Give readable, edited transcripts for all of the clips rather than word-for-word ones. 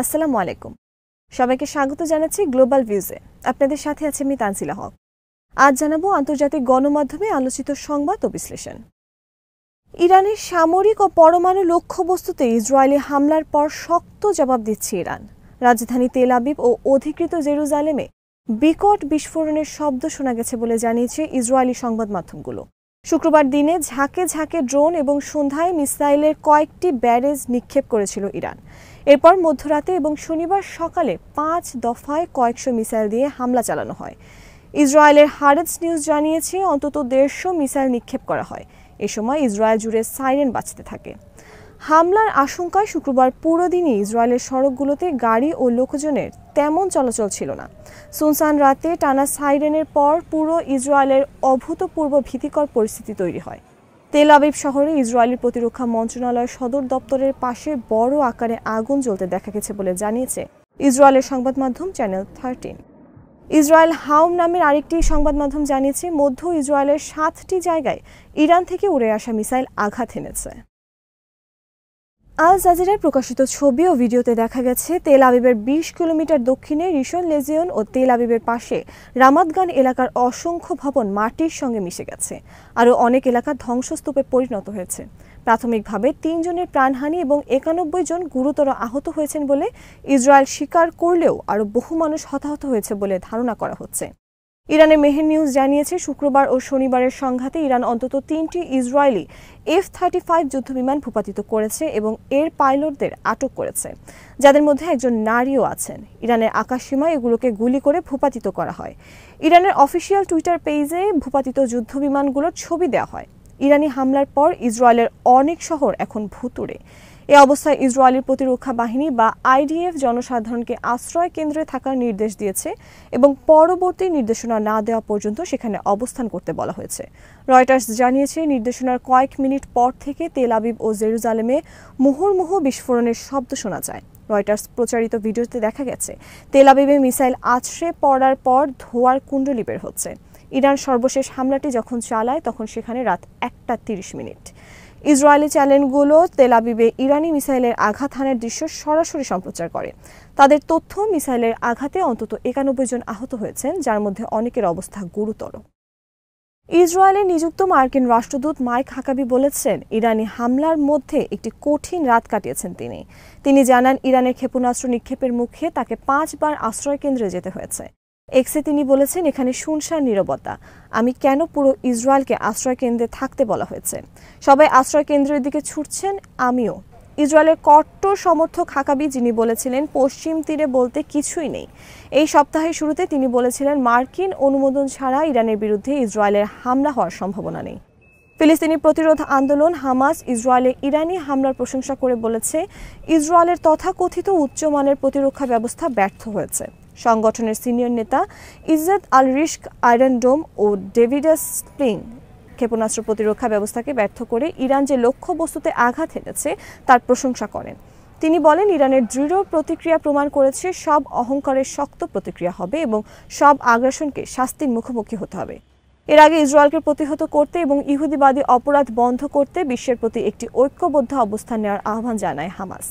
আসসালামু আলাইকুম। সবাইকে স্বাগত জানাচ্ছি গ্লোবাল ভিউজে। আপনাদের সাথে আছে আমি তানজিলা হক। আজ জানাবো আন্তর্জাতিক গণমাধ্যমে আলোচিত সংবাদ ও বিশ্লেষণ। ইরানের সামরিক ও পরমাণু লক্ষ্যবস্তুতে ইসরায়েলি হামলার পর শক্ত জবাব দিচ্ছে ইরান। রাজধানী তেল আবিব ও অধিকৃত জেরুজালেমে বিকট বিস্ফোরণের শব্দ শোনা গেছে বলে জানিয়েছে ইসরায়েলি সংবাদ মাধ্যমগুলো। শুক্রবার দিনে ঝাঁকে ঝাঁকে ড্রোন এবং সন্ধ্যায় মিসাইলের কয়েকটি ব্যারেজ নিক্ষেপ করেছিল ইরান। এরপর মধ্যরাতে এবং শনিবার সকালে 5 দফায় কয়েকশো মিসাইল দিয়ে হামলা চালানো হয়। ইসরায়েলের হারেটস নিউজ জানিয়েছে অন্তত 150 মিসাইল নিক্ষেপ করা হয়। এ সময় ইসরায়েল জুড়ে সাইরেন বাজতে থাকে। হামলার আশঙ্কায় শুক্রবার পুরো দিনই ইসরায়েলের সড়কগুলোতে গাড়ি ও লোকজনের তেমন চলাচল ছিল না। সুনসান রাতে টানা সাইরেনের পর পুরো ইসরায়েলের অভূতপূর্ব ভীতিকর পরিস্থিতি তৈরি হয়। তেল আবিব শহরে ইসরায়েলি প্রতিরক্ষা মন্ত্রণালয়ের সদর দপ্তরের পাশে বড় আকারে আগুন জ্বলতে দেখা গেছে বলে জানিয়েছে ইসরায়েলের সংবাদ মাধ্যম চ্যানেল 13। ইসরায়েল হাউম নামের আরেকটি সংবাদ মাধ্যম জানিয়েছে মধ্য ইসরায়েলের 7টি জায়গায় ইরান থেকে উড়ে আসা মিসাইল আঘাত এনেছে। আল জাজিরায় প্রকাশিত ছবি ও ভিডিওতে দেখা গেছে তেল আবিবের 20 কিলোমিটার দক্ষিণে রিশন লেজিয়ন ও তেল আবিবের পাশে রামাতগান এলাকার অসংখ্য ভবন মাটির সঙ্গে মিশে গেছে। আরও অনেক এলাকা ধ্বংসস্তূপে পরিণত হয়েছে। প্রাথমিকভাবে 3 জনের প্রাণহানি এবং 91 জন গুরুতর আহত হয়েছেন বলে ইসরায়েল স্বীকার করলেও আরও বহু মানুষ হতাহত হয়েছে বলে ধারণা করা হচ্ছে। ইরানের মেহের নিউজ জানিয়েছে শুক্রবার ও শনিবারের সংঘাতে ইরান অন্তত 3টি ইসরায়েলি F-35 যুদ্ধবিমান ভূপাতিত করেছে এবং এর পাইলটদের আটক করেছে, যাদের মধ্যে একজন নারীও আছেন। ইরানের আকাশসীমায় এগুলোকে গুলি করে ভূপাতিত করা হয়। ইরানের অফিসিয়াল টুইটার পেজে ভূপাতিত যুদ্ধবিমানগুলোর ছবি দেওয়া হয়। ইরানি হামলার পর ইসরায়েলের অনেক শহর এখন ভুতুড়ে। এ অবস্থায় ইসরায়েলের প্রতিরক্ষা বাহিনী বা IDF জনসাধারণকে আশ্রয় কেন্দ্রে থাকার নির্দেশ দিয়েছে এবং পরবর্তী নির্দেশনা না দেওয়া পর্যন্ত সেখানে অবস্থান করতে বলা হয়েছে। রয়টার্স জানিয়েছে নির্দেশনার কয়েক মিনিট পর থেকে তেল আবিব ও জেরুজালেমে মুহুর্মুহু বিস্ফোরণের শব্দ শোনা যায়। রয়টার্স প্রচারিত ভিডিওতে দেখা গেছে তেল আবিবে মিসাইল আছড়ে পড়ার পর ধোঁয়ার কুণ্ডলী বের হচ্ছে। ইরান সর্বশেষ হামলাটি যখন চালায় তখন সেখানে রাত 1:30। ইসরায়েলি চ্যানেলগুলো তেল আবিবে ইরানি মিসাইলের আঘাত হানার দৃশ্য সরাসরি সম্প্রচার করে। তাদের তথ্য, মিসাইলের আঘাতে অন্তত 91 জন আহত হয়েছেন, যার মধ্যে অনেকের অবস্থা গুরুতর। ইসরায়েলে নিযুক্ত মার্কিন রাষ্ট্রদূত মাইক হাকাবি বলেছেন ইরানি হামলার মধ্যে একটি কঠিন রাত কাটিয়েছেন তিনি জানান ইরানের ক্ষেপণাস্ত্র নিক্ষেপের মুখে তাকে 5 বার আশ্রয় কেন্দ্রে যেতে হয়েছে। এক্সে তিনি বলেছেন এখানে শুনশান নীরবতা। আমি কেন পুরো ইসরায়েলকে আশ্রয় কেন্দ্রে থাকতে বলা হয়েছে? সবাই আশ্রয় কেন্দ্রের দিকে ছুটছেন, আমিও। ইসরায়েলের কট্টর সমর্থক হাকাবি, যিনি বলেছিলেন পশ্চিম তীরে বলতে কিছুই নেই। এই সপ্তাহের শুরুতে তিনি বলেছিলেন মার্কিন অনুমোদন ছাড়া ইরানের বিরুদ্ধে ইসরায়েলের হামলা হওয়ার সম্ভাবনা নেই। ফিলিস্তিনি প্রতিরোধ আন্দোলন হামাস ইসরায়েলে ইরানি হামলার প্রশংসা করে বলেছে ইসরায়েলের তথাকথিত উচ্চমানের প্রতিরক্ষা ব্যবস্থা ব্যর্থ হয়েছে। সংগঠনের সিনিয়র নেতা ইজ্জত আল রিস্ক আয়রন ডোম ও ডেভিডাস স্প্রিং ক্ষেপণাস্ত্র প্রতিরক্ষা ব্যবস্থাকে ব্যর্থ করে ইরান যে লক্ষ্যবস্তুতে আঘাত এনেছে তার প্রশংসা করেন। তিনি বলেন ইরানের দৃঢ় প্রতিক্রিয়া প্রমাণ করেছে সব অহংকারের শক্ত প্রতিক্রিয়া হবে এবং সব আগ্রাসনকে শাস্তির মুখোমুখি হতে হবে। এর আগে ইসরায়েলকে প্রতিহত করতে এবং ইহুদিবাদী অপরাধ বন্ধ করতে বিশ্বের প্রতি একটি ঐক্যবদ্ধ অবস্থান নেওয়ার আহ্বান জানায় হামাস।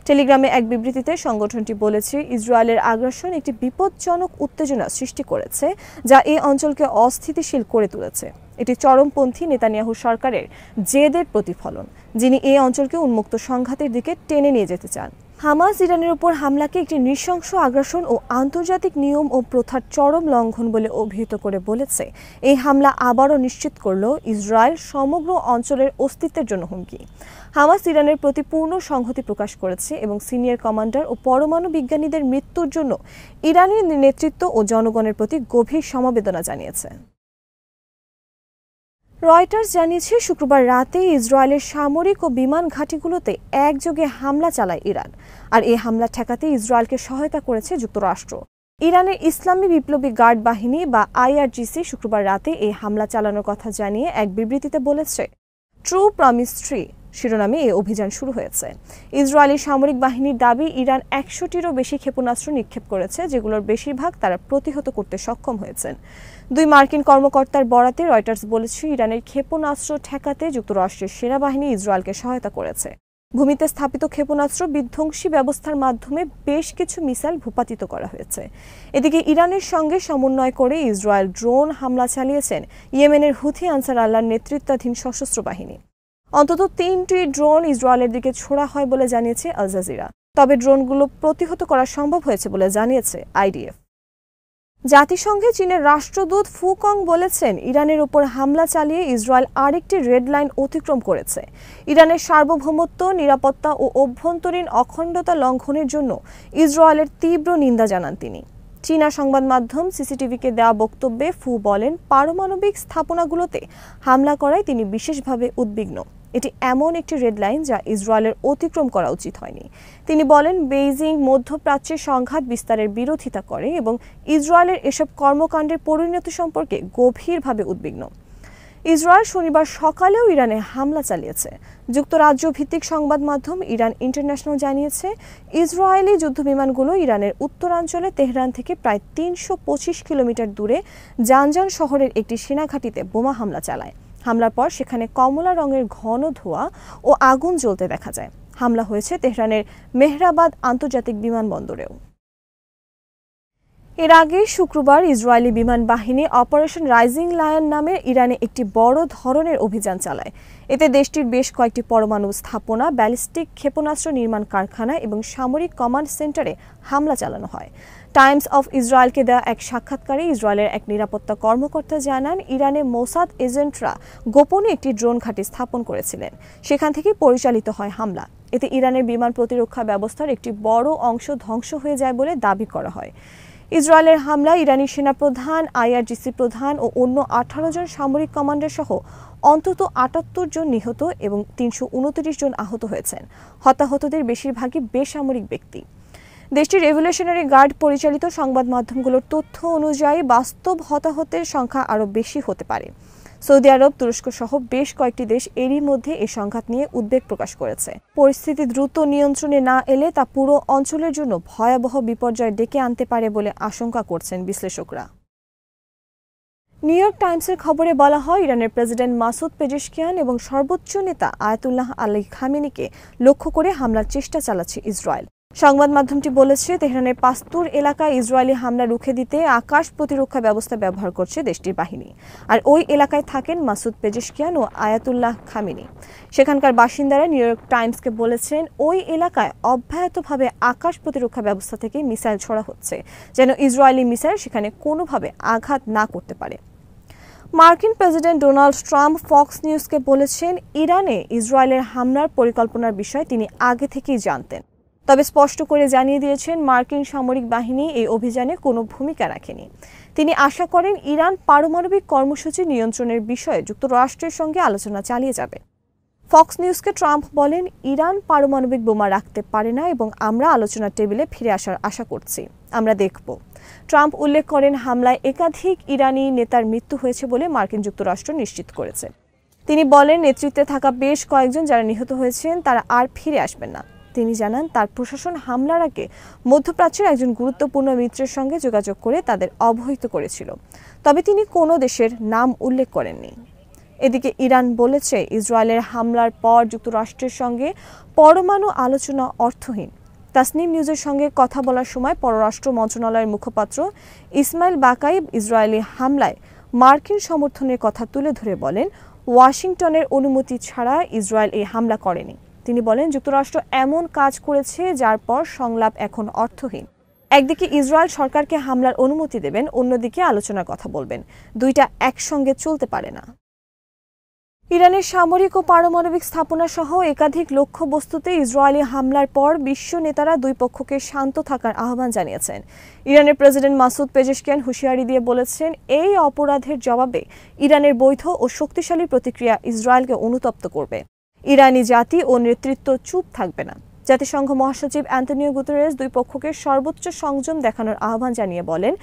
টেলিগ্রামে এক বিবৃতিতে সংগঠনটি বলেছে ইসরায়েলের আগ্রাসন একটি বিপজ্জনক উত্তেজনা সৃষ্টি করেছে, যা এই অঞ্চলকে অস্থিতিশীল করে তুলেছে। এটি চরমপন্থী নেতানিয়াহু সরকারের জেদের প্রতিফলন, যিনি এই অঞ্চলকে উন্মুক্ত সংঘাতের দিকে টেনে নিয়ে যেতে চান। হামাস ইরানের উপর হামলাকে একটি নৃশংস আগ্রাসন ও আন্তর্জাতিক নিয়ম ও প্রথার চরম লঙ্ঘন বলে অভিহিত করে বলেছে এই হামলা আবারও নিশ্চিত করল ইসরায়েল সমগ্র অঞ্চলের অস্তিত্বের জন্য হুমকি। হামাস ইরানের প্রতি পূর্ণ সংহতি প্রকাশ করেছে এবং সিনিয়র কমান্ডার ও পরমাণু বিজ্ঞানীদের মৃত্যুর জন্য ইরানি নেতৃত্ব ও জনগণের প্রতি গভীর সমবেদনা জানিয়েছে। রয়টার্স জানিয়েছে শুক্রবার রাতে ইসরায়েলের সামরিক ও বিমান ঘাঁটিগুলোতে একযোগে হামলা চালায় ইরান, আর এই হামলা ঠেকাতে ইসরায়েলকে সহায়তা করেছে যুক্তরাষ্ট্র। ইরানের ইসলামী বিপ্লবী গার্ড বাহিনী বা IRGC শুক্রবার রাতে এই হামলা চালানোর কথা জানিয়ে এক বিবৃতিতে বলেছে ট্রু প্রমিস 3 শিরোনামে এই অভিযান শুরু হয়েছে। ইসরায়েলি সামরিক বাহিনীর দাবি ইরান 100টিরও বেশি ক্ষেপণাস্ত্র নিক্ষেপ করেছে, যেগুলোর বেশিরভাগ তারা প্রতিহত করতে সক্ষম হয়েছেন। 2 মার্কিন কর্মকর্তার বরাতে রয়টার্স বলেছে ইরানের ক্ষেপণাস্ত্র ঠেকাতে যুক্তরাষ্ট্রের সেনাবাহিনী ইসরায়েলকে সহায়তা করেছে। ভূমিতে স্থাপিত ক্ষেপণাস্ত্র বিধ্বংসী ব্যবস্থার মাধ্যমে বেশ কিছু মিসাইল ভূপাতিত করা হয়েছে। এদিকে ইরানের সঙ্গে সমন্বয় করে ইসরায়েল ড্রোন হামলা চালিয়েছেন ইয়েমেনের হুথি আনসার আল্লাহর নেতৃত্বাধীন সশস্ত্র বাহিনী। অন্তত 3টি ড্রোন ইসরায়েলের দিকে ছোড়া হয় বলে জানিয়েছে আল জাজিরা। তবে ড্রোনগুলো প্রতিহত করা সম্ভব হয়েছে বলে জানিয়েছে আইডিএফ। জাতিসংঘে চীনের রাষ্ট্রদূত ফু কং বলেছেন, ইরানের উপর হামলা চালিয়ে ইসরায়েল আরেকটি রেড লাইন অতিক্রম করেছে। ইরানের সার্বভৌমত্ব, নিরাপত্তা ও অভ্যন্তরীণ অখণ্ডতা লঙ্ঘনের জন্য ইসরায়েলের তীব্র নিন্দা জানান তিনি। চীনা সংবাদ মাধ্যম সিসিটিভিকে দেওয়া বক্তব্যে ফু বলেন, পারমাণবিক স্থাপনাগুলোতে হামলা করায় তিনি বিশেষভাবে উদ্বিগ্ন। এটি এমন একটি রেড লাইন যা ইসরায়েলের অতিক্রম করা উচিত হয়নি। তিনি বলেন, বেইজিং মধ্যপ্রাচ্যে সংঘাত বিস্তারের বিরোধিতা করে এবং ইসরায়েলের এসব কর্মকাণ্ডের পরিণতি সম্পর্কে গভীরভাবে উদ্বিগ্ন। ইসরায়েল শনিবার সকালেও ইরানে হামলা চালিয়েছে। যুক্তরাজ্য ভিত্তিক সংবাদ মাধ্যম ইরান ইন্টারন্যাশনাল জানিয়েছে, ইসরায়েলি যুদ্ধবিমানগুলো ইরানের উত্তরাঞ্চলে তেহরান থেকে প্রায় ৩২৫ কিলোমিটার দূরে জানজান শহরের একটি সেনাঘাঁটিতে বোমা হামলা চালায়। হামলার পর সেখানে কমলা রঙের ঘন ধোঁয়া ও আগুন জ্বলতে দেখা যায়। হামলা হয়েছে তেহরানের মেহরাবাদ আন্তর্জাতিক বিমানবন্দরেও। এর আগে শুক্রবার ইসরায়েলি বিমান বাহিনী অপারেশন রাইজিং লায়ন নামে ইরানে একটি বড় ধরনের অভিযান চালায়। এতে দেশটির বেশ কয়েকটি পরমাণু স্থাপনা, ব্যালিস্টিক ক্ষেপণাস্ত্র নির্মাণ কারখানা এবং সামরিক কমান্ড সেন্টারে হামলা চালানো হয়। টাইমস অফ ইসরায়েলকে দেওয়া এক সাক্ষাৎকারে ইসরায়েলের এক নিরাপত্তা কর্মকর্তা জানান, ইরানে মোসাদ এজেন্টরা গোপনে একটি ড্রোন ঘাঁটি স্থাপন করেছিলেন। সেখান থেকেই পরিচালিত হয় হামলা। এতে ইরানের বিমান প্রতিরক্ষা ব্যবস্থার একটি বড় অংশ ধ্বংস হয়ে যায় বলে দাবি করা হয়। ইসরায়েলের হামলায় ইরানি সেনাপ্রধান, আইআরজিসি প্রধান ও অন্য 18 জন সামরিক কমান্ডার সহ অন্তত 78 জন নিহত এবং 329 জন আহত হয়েছেন। হতাহতদের বেশিরভাগই বেসামরিক ব্যক্তি। দেশটির রেভলিউশনারি গার্ড পরিচালিত সংবাদ মাধ্যমগুলোর তথ্য অনুযায়ী বাস্তব হতাহতের সংখ্যা আরও বেশি হতে পারে। সৌদি আরব, তুরস্ক সহ বেশ কয়েকটি দেশ এরই মধ্যে এই সংঘাত নিয়ে উদ্বেগ প্রকাশ করেছে। পরিস্থিতি দ্রুত নিয়ন্ত্রণে না এলে তা পুরো অঞ্চলের জন্য ভয়াবহ বিপর্যয় ডেকে আনতে পারে বলে আশঙ্কা করছেন বিশ্লেষকরা। নিউ ইয়র্ক টাইমসের খবরে বলা হয়, ইরানের প্রেসিডেন্ট মাসুদ পেজেশকিয়ান এবং সর্বোচ্চ নেতা আয়াতুল্লাহ আলী খামেনিকে লক্ষ্য করে হামলার চেষ্টা চালাচ্ছে ইসরায়েল। সংবাদ মাধ্যমটি বলেছে, তেহরানের পাস্তুর এলাকায় ইসরায়েলি হামলা রুখে দিতে আকাশ প্রতিরক্ষা ব্যবস্থা ব্যবহার করছে দেশটির বাহিনী। আর ওই এলাকায় থাকেন মাসুদ পেজেশকিয়ান ও আয়াতুল্লাহ খামেনি। সেখানকার বাসিন্দারা নিউ ইয়র্ক টাইমসকে বলেছেন, ওই এলাকায় অব্যাহতভাবে আকাশ প্রতিরক্ষা ব্যবস্থা থেকে মিসাইল ছোড়া হচ্ছে, যেন ইসরায়েলি মিসাইল সেখানে কোনোভাবে আঘাত না করতে পারে। মার্কিন প্রেসিডেন্ট ডোনাল্ড ট্রাম্প ফক্স নিউজকে বলেছেন, ইরানে ইসরায়েলের হামলার পরিকল্পনার বিষয়ে তিনি আগে থেকেই জানতেন। তবে স্পষ্ট করে জানিয়ে দিয়েছেন, মার্কিন সামরিক বাহিনী এই অভিযানে কোনো ভূমিকা রাখেনি। তিনি আশা করেন, ইরান পারমাণবিক কর্মসূচি নিয়ন্ত্রণের বিষয়ে যুক্তরাষ্ট্রের সঙ্গে আলোচনা চালিয়ে যাবে। ফক্স নিউজকে ট্রাম্প বলেন, ইরান পারমাণবিক বোমা রাখতে পারে না এবং আমরা আলোচনার টেবিলে ফিরে আসার আশা করছি। আমরা দেখব। ট্রাম্প উল্লেখ করেন, হামলায় একাধিক ইরানি নেতার মৃত্যু হয়েছে বলে মার্কিন যুক্তরাষ্ট্র নিশ্চিত করেছে। তিনি বলেন, নেতৃত্বে থাকা বেশ কয়েকজন যারা নিহত হয়েছেন তারা আর ফিরে আসবেন না। তিনি জানান, তার প্রশাসন হামলার আগে মধ্যপ্রাচ্যের একজন গুরুত্বপূর্ণ মিত্রের সঙ্গে যোগাযোগ করে তাদের অবহিত করেছিল। তবে তিনি কোনো দেশের নাম উল্লেখ করেননি। এদিকে ইরান বলেছে, ইসরায়েলের হামলার পর যুক্তরাষ্ট্রের সঙ্গে পরমাণু আলোচনা অর্থহীন। তাসনিম নিউজের সঙ্গে কথা বলার সময় পররাষ্ট্র মন্ত্রণালয়ের মুখপাত্র ইসমাইল বাকাই ইসরায়েলি হামলায় মার্কিন সমর্থনের কথা তুলে ধরে বলেন, ওয়াশিংটনের অনুমতি ছাড়া ইসরায়েল এই হামলা করেনি। তিনি বলেন, যুক্তরাষ্ট্র এমন কাজ করেছে যার পর সংলাপ এখন অর্থহীন। একদিকে ইসরায়েল সরকারকে হামলার অনুমতি দেবেন, অন্যদিকে আলোচনার কথা বলবেন। দুইটা একসঙ্গে চলতে পারে না। ইরানের সামরিক ও পারমাণবিক স্থাপনা সহ একাধিক লক্ষ্যবস্তুতে ইসরায়েলি হামলার পর বিশ্ব নেতারা দুই পক্ষকে শান্ত থাকার আহ্বান জানিয়েছেন। ইরানের প্রেসিডেন্ট মাসুদ পেজেশকিয়ান হুঁশিয়ারি দিয়ে বলেছেন, এই অপরাধের জবাবে ইরানের বৈধ ও শক্তিশালী প্রতিক্রিয়া ইসরায়েলকে অনুতপ্ত করবে। ইরানি জাতি ও নেতৃত্ব চুপ থাকবে না। জাতিসংঘ মহাসচিব অ্যান্টনিও গুতেরেস দুই পক্ষকে সর্বোচ্চ সংযম দেখানোর আহ্বান জানিয়ে বলেন,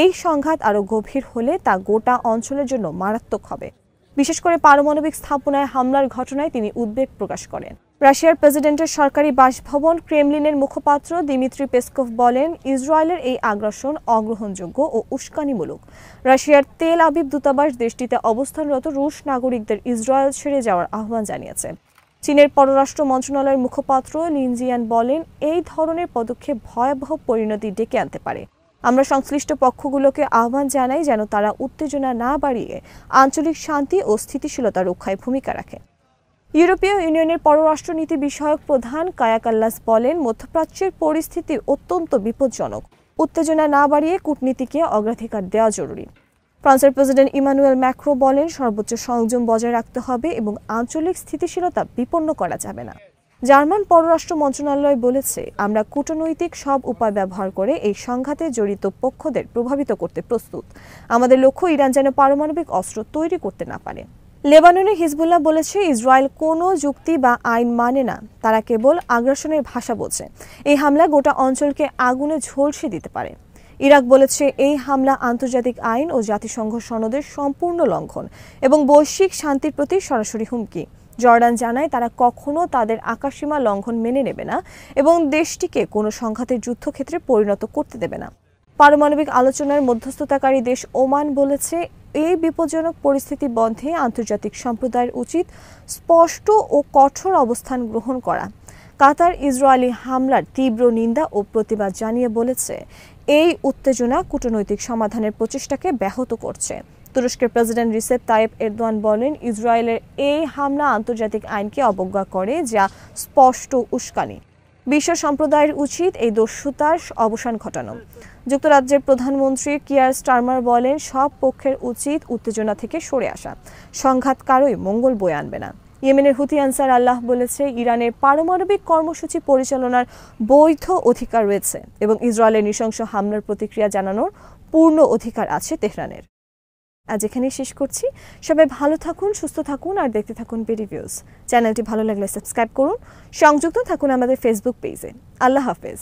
এই সংঘাত আরও গভীর হলে তা গোটা অঞ্চলের জন্য মারাত্মক হবে। বিশেষ করে পারমাণবিক স্থাপনায় হামলার ঘটনায় তিনি উদ্বেগ প্রকাশ করেন। রাশিয়ার প্রেসিডেন্টের সরকারি বাসভবন ক্রেমলিনের মুখপাত্র দিমিত্রি পেসকভ বলেন, ইসরায়েলের এই আগ্রাসন অগ্রহণযোগ্য ও উস্কানিমূলক। রাশিয়ার তেল আবিব দূতাবাস দেশটিতে অবস্থানরত রুশ নাগরিকদের ইসরায়েল ছেড়ে যাওয়ার আহ্বান জানিয়েছে। চীনের পররাষ্ট্র মন্ত্রণালয়ের মুখপাত্র লিন জিয়ান বলেন, এই ধরনের পদক্ষেপ ভয়াবহ পরিণতি ডেকে আনতে পারে। আমরা সংশ্লিষ্ট পক্ষগুলোকে আহ্বান জানাই যেন তারা উত্তেজনা না বাড়িয়ে আঞ্চলিক শান্তি ও স্থিতিশীলতা রক্ষায় ভূমিকা রাখে। ইউরোপীয় ইউনিয়নের পররাষ্ট্রনীতি বিষয়ক প্রধান কায়া কাল্লাস বলেন, মধ্যপ্রাচ্যের পরিস্থিতি অত্যন্ত বিপজ্জনক। উত্তেজনা না বাড়িয়ে কূটনীতিকে অগ্রাধিকার দেওয়া জরুরি। ফ্রান্সের প্রেসিডেন্ট ইমানুয়েল ম্যাক্রো বলেন, সর্বোচ্চ সংযম বজায় রাখতে হবে এবং আঞ্চলিক স্থিতিশীলতা বিপন্ন করা যাবে না। জার্মান পররাষ্ট্র মন্ত্রণালয় বলেছে, আমরা কূটনৈতিক সব উপায় ব্যবহার করে এই সংঘাতে জড়িত পক্ষদের প্রভাবিত করতে প্রস্তুত। আমাদের লক্ষ্য ইরান যেন পারমাণবিক অস্ত্র তৈরি করতে না পারে। লেবাননের হিজবুল্লাহ বলেছে, ইসরায়েল কোনো যুক্তি বা আইন মানে না, তারা কেবল আগ্রাসনের ভাষা বোঝে। এই হামলা গোটা অঞ্চলকে আগুনে ঝলসে দিতে পারে। ইরাক বলেছে, এই হামলা আন্তর্জাতিক আইন ও জাতিসংঘ সনদের সম্পূর্ণ লঙ্ঘন এবং বৈশ্বিক শান্তির প্রতি সরাসরি হুমকি। জর্ডান জানায়, তারা কখনো তাদের আকাশসীমা লঙ্ঘন মেনে নেবে না এবং দেশটিকে কোনো সংঘাতের যুদ্ধক্ষেত্রে পরিণত করতে দেবে না। পারমাণবিক আলোচনার মধ্যস্থতাকারী দেশ ওমান বলেছে, এই বিপজ্জনক পরিস্থিতি বন্ধে আন্তর্জাতিক সম্প্রদায়ের উচিত স্পষ্ট ও কঠোর অবস্থান গ্রহণ করা। কাতার ইসরায়েলি হামলার তীব্র নিন্দা ও প্রতিবাদ জানিয়ে বলেছে, এই উত্তেজনা কূটনৈতিক সমাধানের প্রচেষ্টাকে ব্যাহত করছে। তুরস্কের প্রেসিডেন্ট রিসেপ তাইয়েপ এরদোয়ান বলেন, ইসরায়েলের এই হামলা আন্তর্জাতিক আইনকে অবজ্ঞা করে, যা স্পষ্ট উস্কানি। বিশ্ব সম্প্রদায়ের উচিত এই দস্যুতার অবসান ঘটানো। যুক্তরাজ্যের প্রধানমন্ত্রী কিয়ার স্টারমার বলেন, সব পক্ষের উচিত উত্তেজনা থেকে সরে আসা। সংঘাত কারোই মঙ্গল বয়ে আনবে না। ইয়েমেনের হুথি আনসার আল্লাহ বলেছে, ইরানের পারমাণবিক কর্মসূচি পরিচালনার বৈধ অধিকার রয়েছে এবং ইসরায়েলের নৃশংস হামলার প্রতিক্রিয়া জানানোর পূর্ণ অধিকার আছে তেহরানের। আজ এখানেই শেষ করছি। সবাই ভালো থাকুন, সুস্থ থাকুন আর দেখতে থাকুন বিডি ভিউজ। চ্যানেলটি ভালো লাগলে সাবস্ক্রাইব করুন। সংযুক্ত থাকুন আমাদের ফেসবুক পেজে। আল্লাহ হাফেজ।